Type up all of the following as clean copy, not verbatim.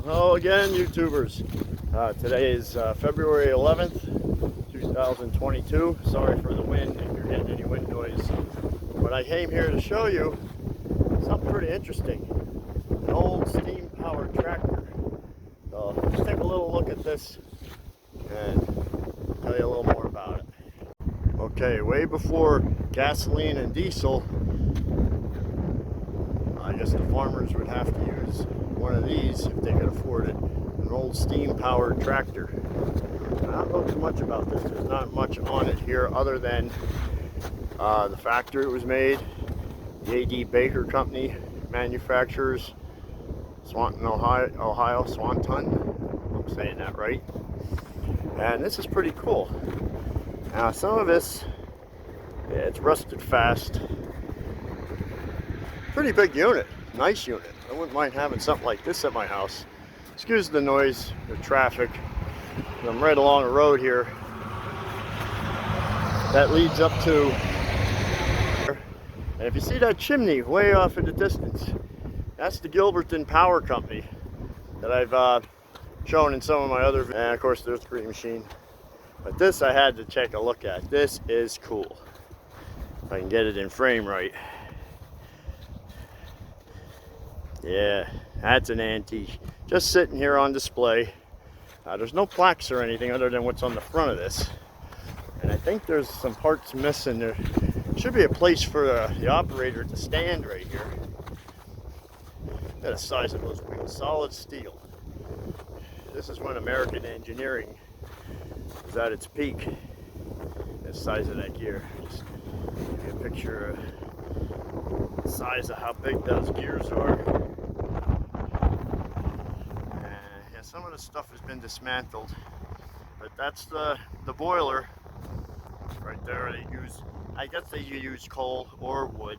Hello again, YouTubers. Today is February 11th, 2022. Sorry for the wind if you're getting any wind noise. But I came here to show you something pretty interesting. An old steam-powered tractor. So let's take a little look at this and tell you a little more about it. Okay, way before gasoline and diesel, I guess the farmers would have to use one of these if they could afford it. An old steam-powered tractor. I don't know too much about this. There's not much on it here other than the factory it was made. The A.D. Baker Company manufacturers, Swanton, Ohio, Swanton. I'm saying that right. And this is pretty cool. Now some of this, it's rusted fast. Pretty big unit, nice unit. I wouldn't mind having something like this at my house. Excuse the noise, the traffic. I'm right along a road here that leads up to, and if you see that chimney way off in the distance, that's the Gilberton Power Company that I've shown in some of my other videos. And of course there's the green machine. But this I had to take a look at. This is cool. If I can get it in frame right. Yeah, that's an antique. Just sitting here on display. There's no plaques or anything other than what's on the front of this. And I think there's some parts missing. There should be a place for the operator to stand right here. Look at the size of those wheels. Solid steel. This is when American engineering was at its peak. The size of that gear. Just give you a picture of the size of how big those gears are. Some of the stuff has been dismantled, but that's the boiler right there. They use, I guess they use coal or wood.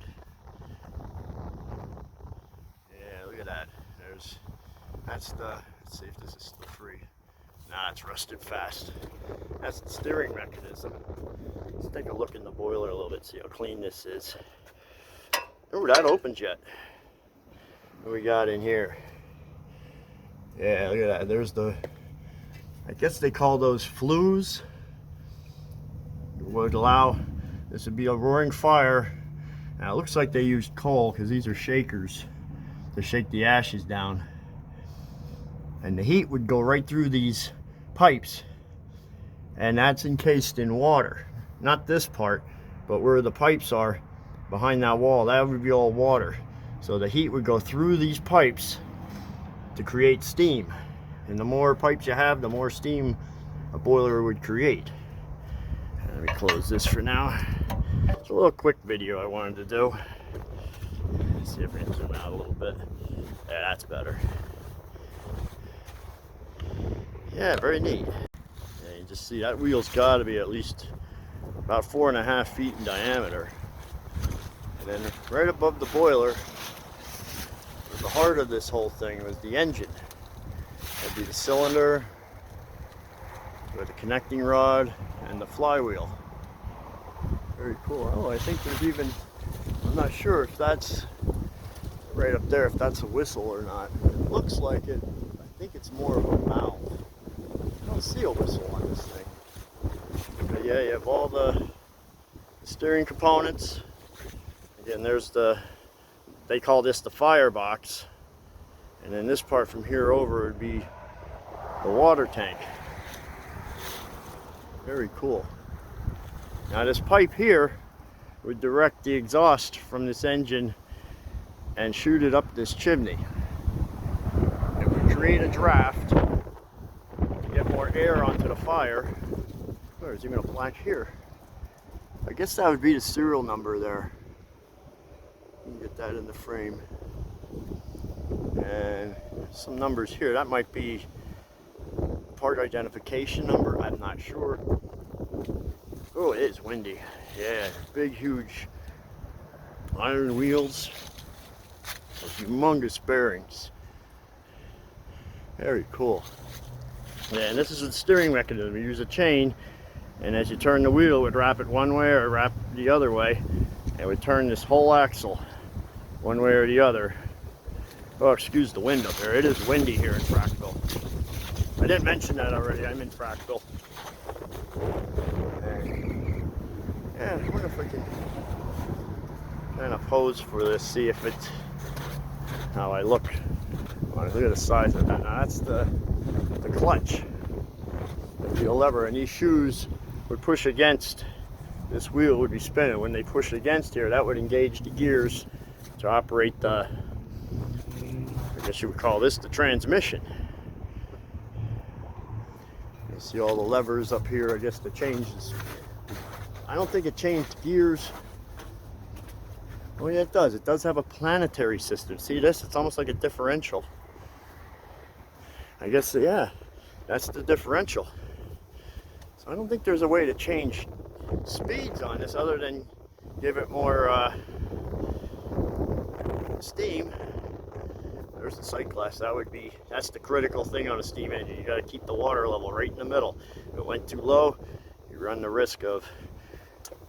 Yeah, look at that. That's the, let's see if this is still free. Nah, it's rusted fast. That's the steering mechanism. Let's take a look in the boiler a little bit, see how clean this is. Oh, that opens yet. What do we got in here? Yeah, look at that. There's the, I guess they call those flues. It would allow, this would be a roaring fire. Now it looks like they used coal because these are shakers to shake the ashes down. And the heat would go right through these pipes. And that's encased in water. Not this part, but where the pipes are behind that wall, that would be all water. So the heat would go through these pipes to create steam, and the more pipes you have, the more steam a boiler would create. Let me close this for now. It's a little quick video I wanted to do. Let's see if I can zoom out a little bit. Yeah, that's better. Yeah, very neat. Yeah, you just see that wheel's got to be at least about 4.5 feet in diameter, and then right above the boiler, the heart of this whole thing was the engine. That'd be the cylinder with the connecting rod and the flywheel. Very cool. Oh, I think there's even, I'm not sure if that's right up there, if that's a whistle or not. It looks like it. I think it's more of a valve. I don't see a whistle on this thing. But yeah, you have all the steering components. Again, there's the, they call this the firebox, and then this part from here over would be the water tank. Very cool. Now this pipe here would direct the exhaust from this engine and shoot it up this chimney. It would create a draft to get more air onto the fire. Oh, there's even a plaque here. I guess that would be the serial number there. You can get that in the frame. And some numbers here. That might be part identification number. I'm not sure. Oh, it is windy. Yeah, big, huge iron wheels. Humongous bearings. Very cool. Yeah, and this is the steering mechanism. You use a chain, and as you turn the wheel, it would wrap it one way or wrap the other way. It would turn this whole axle one way or the other Oh, excuse the wind up there. It is windy here in Frackville. I didn't mention that already. I'm in Frackville. And yeah, I wonder if I can kind of pose for this, see if it's how I look. Oh, look at the size of that. Now that's the clutch. The lever, and these shoes would push against this wheel, would be spinning. When they push against here, that would engage the gears to operate the, I guess you would call this the transmission. You see all the levers up here, I guess the changes. I don't think it changed gears. Oh yeah, it does. It does have a planetary system. See this? It's almost like a differential. I guess, yeah, that's the differential. So I don't think there's a way to change speeds on this other than give it more steam. There's the sight glass. That's the critical thing on a steam engine. You got to keep the water level right in the middle. If it went too low, you run the risk of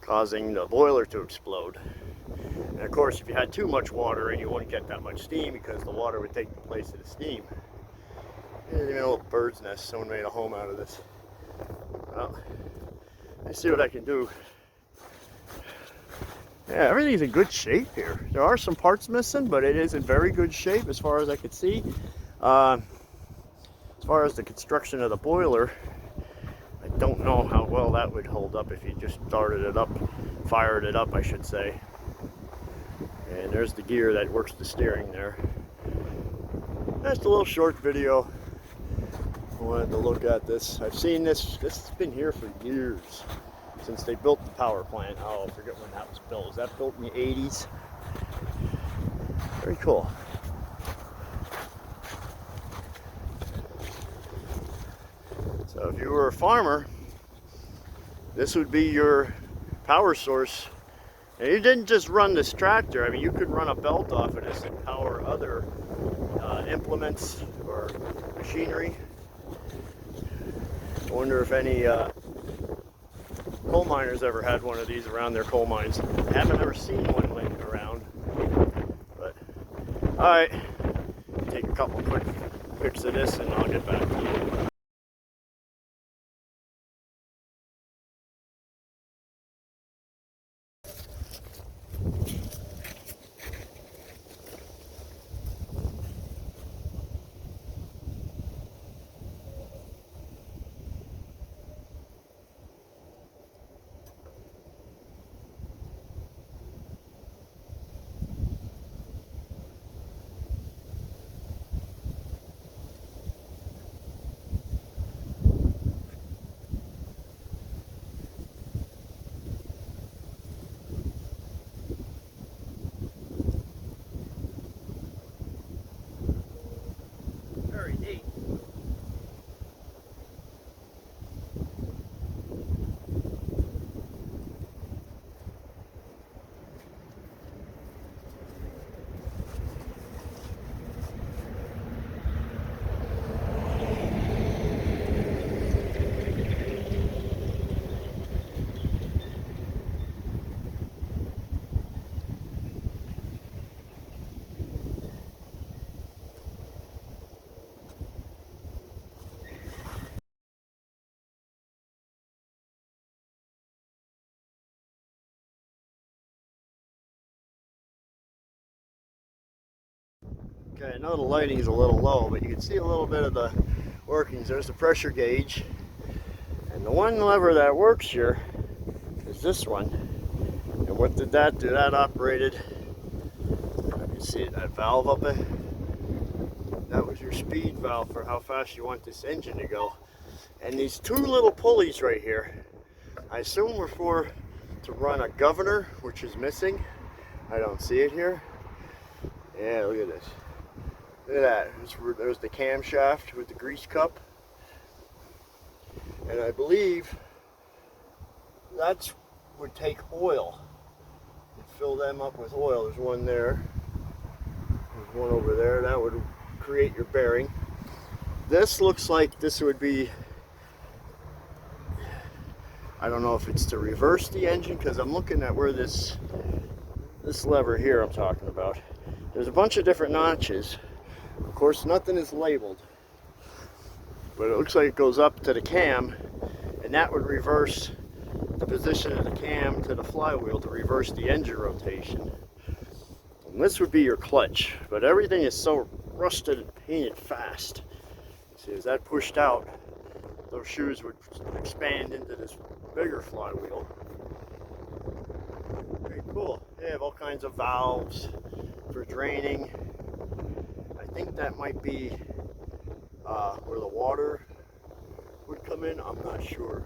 causing the boiler to explode. And of course, if you had too much water in, you wouldn't get that much steam because the water would take the place of the steam. There's even a little bird's nest. Someone made a home out of this. Well, let's see what I can do. Yeah, everything's in good shape here. There are some parts missing, but it is in very good shape as far as I could see. As far as the construction of the boiler, I don't know how well that would hold up if you just started it up, fired it up, I should say. And there's the gear that works the steering there. That's a little short video. I wanted to look at this. I've seen this. This has been here for years, since they built the power plant. Oh, I forget when that was built. Was that built in the 80s? Very cool. So if you were a farmer, this would be your power source. And you didn't just run this tractor. I mean, you could run a belt off of this and power other implements or machinery. I wonder if any coal miners ever had one of these around their coal mines. I haven't ever seen one laying around. But, alright, take a couple quick pics of this and I'll get back to you. Very neat. Okay, I know the lighting is a little low, but you can see a little bit of the workings. There's the pressure gauge. And the one lever that works here is this one. And what did that do? That operated, you can see that valve up there. That was your speed valve for how fast you want this engine to go. And these two little pulleys right here, I assume were to run a governor, which is missing. I don't see it here. Yeah, look at this. Look at that. There's the camshaft with the grease cup. And I believe that would take oil. You'd fill them up with oil. There's one there. There's one over there. That would create your bearing. This looks like this would be, I don't know if it's to reverse the engine, because I'm looking at where this lever here I'm talking about. There's a bunch of different notches. Of course, nothing is labeled, but it looks like it goes up to the cam, and that would reverse the position of the cam to the flywheel to reverse the engine rotation. And this would be your clutch, but everything is so rusted and painted fast. See, as that pushed out, those shoes would expand into this bigger flywheel. Very cool. They have all kinds of valves for draining. I think that might be where the water would come in. I'm not sure.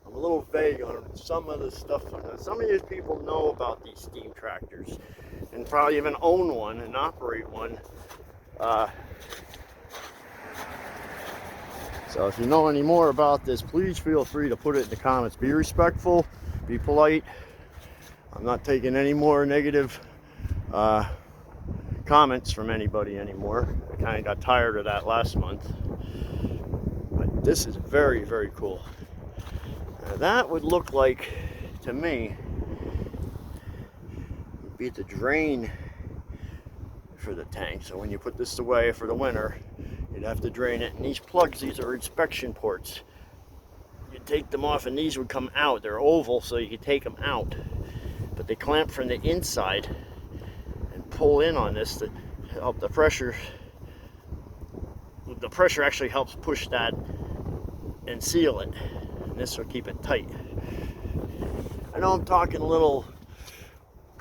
I'm a little vague on some of the stuff. Some of these people know about these steam tractors and probably even own one and operate one. So if you know any more about this, please feel free to put it in the comments. Be respectful, be polite. I'm not taking any more negative comments from anybody anymore. I kind of got tired of that last month. But this is very, very cool. Now that would look like, to me, would be the drain for the tank. So when you put this away for the winter, you'd have to drain it. And these plugs, these are inspection ports. You take them off and these would come out. They're oval, so you can take them out. But they clamp from the inside and pull in on this to help the pressure. The pressure actually helps push that and seal it. And this will keep it tight. I know I'm talking a little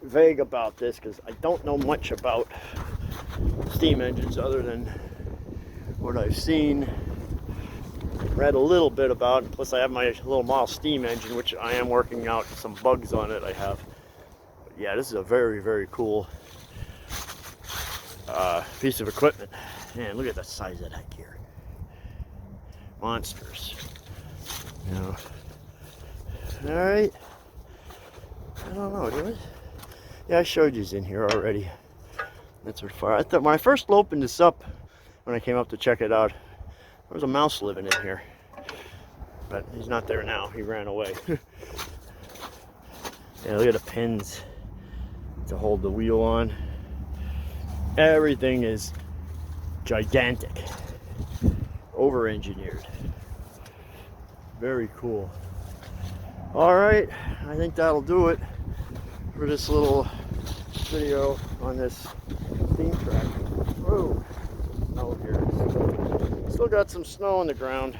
vague about this because I don't know much about steam engines other than what I've seen, read a little bit about. Plus I have my little model steam engine, which I am working out some bugs on it I have. But yeah, this is a very, very cool piece of equipment. Man, look at the size of that gear. Monsters. You know. Alright. I don't know, did I? Yeah, I showed you in here already. That's what far. I thought when I first opened this up, when I came up to check it out, there was a mouse living in here. But he's not there now. He ran away. Yeah, look at the pins to hold the wheel on. Everything is gigantic. Over-engineered. Very cool. Alright, I think that'll do it for this little video on this steam tractor. Whoa, snow here. Still got some snow on the ground.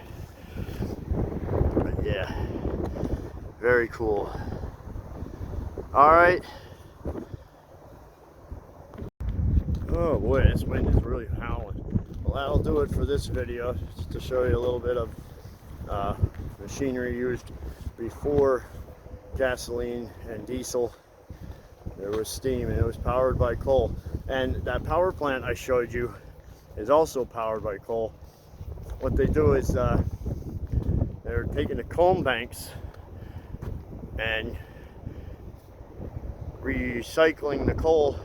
But yeah, very cool. Alright. Oh boy, this wind is really howling. Well, that'll do it for this video, just to show you a little bit of machinery used before gasoline and diesel. There was steam and it was powered by coal. And that power plant I showed you is also powered by coal. What they do is they're taking the comb banks and recycling the coal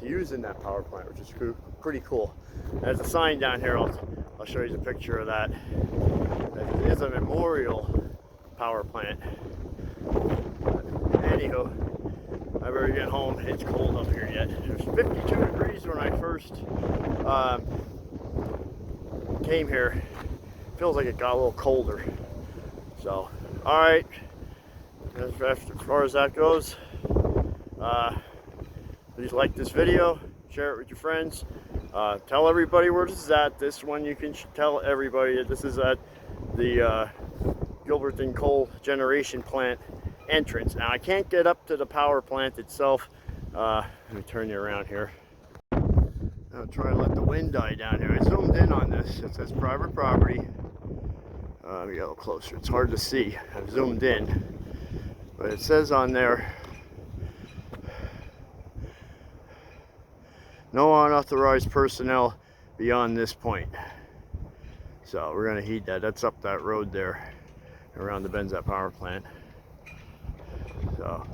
to use in that power plant, which is pretty cool. There's a sign down here. I'll show you the picture of that. It is a memorial power plant. Anywho, I better get home. It's cold up here yet. It was 52 degrees when I first came here. Feels like it got a little colder. So, alright. As far as that goes, please like this video, share it with your friends, tell everybody where this is at. This one you can tell everybody that this is at the Gilberton Coal Generation Plant entrance. Now I can't get up to the power plant itself. Let me turn you around here. I'll try to let the wind die down here. I zoomed in on this. It says private property. Let me get a little closer. It's hard to see. I've zoomed in, but it says on there, no unauthorized personnel beyond this point. So we're going to heed that. That's up that road there around the Benzat power plant. So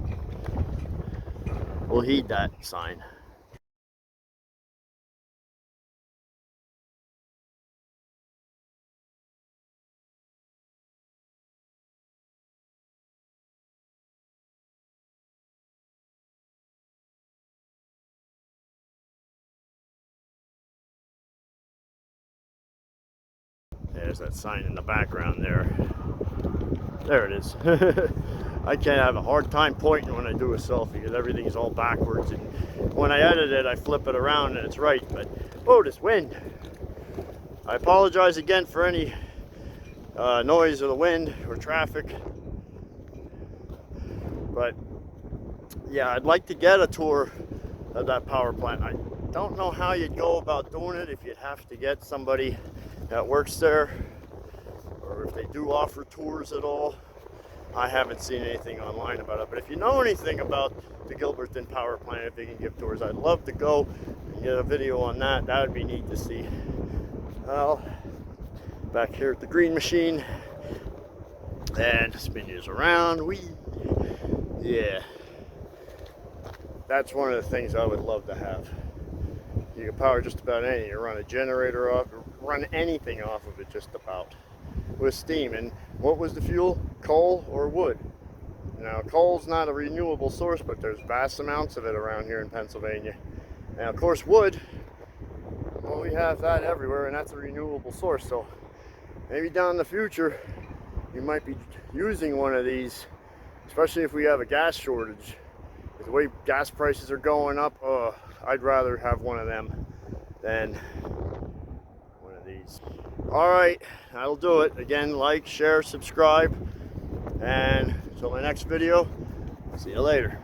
we'll heed that sign. There's that sign in the background there. There it is. I can't have a hard time pointing when I do a selfie because everything is all backwards, and when I edit it I flip it around and it's right. But oh, this wind. I apologize again for any noise of the wind or traffic, but yeah, I'd like to get a tour of that power plant. I don't know how you'd go about doing it, if you'd have to get somebody that works there or if they do offer tours at all. I haven't seen anything online about it, but if you know anything about the Gilberton power plant, if they can give tours, I'd love to go and get a video on that. That would be neat to see. Well, back here at the green machine, and spin yours around. Yeah, that's one of the things I would love to have. You can power just about anything. You run a generator off, run anything off of it just about with steam. And what was the fuel? Coal or wood? Now, coal's not a renewable source, but there's vast amounts of it around here in Pennsylvania. Now, of course, wood, well, we have that everywhere, and that's a renewable source. So maybe down in the future, you might be using one of these, especially if we have a gas shortage. With the way gas prices are going up, I'd rather have one of them than one of these. All right, that'll do it. Again, like, share, subscribe, and until my next video, see you later.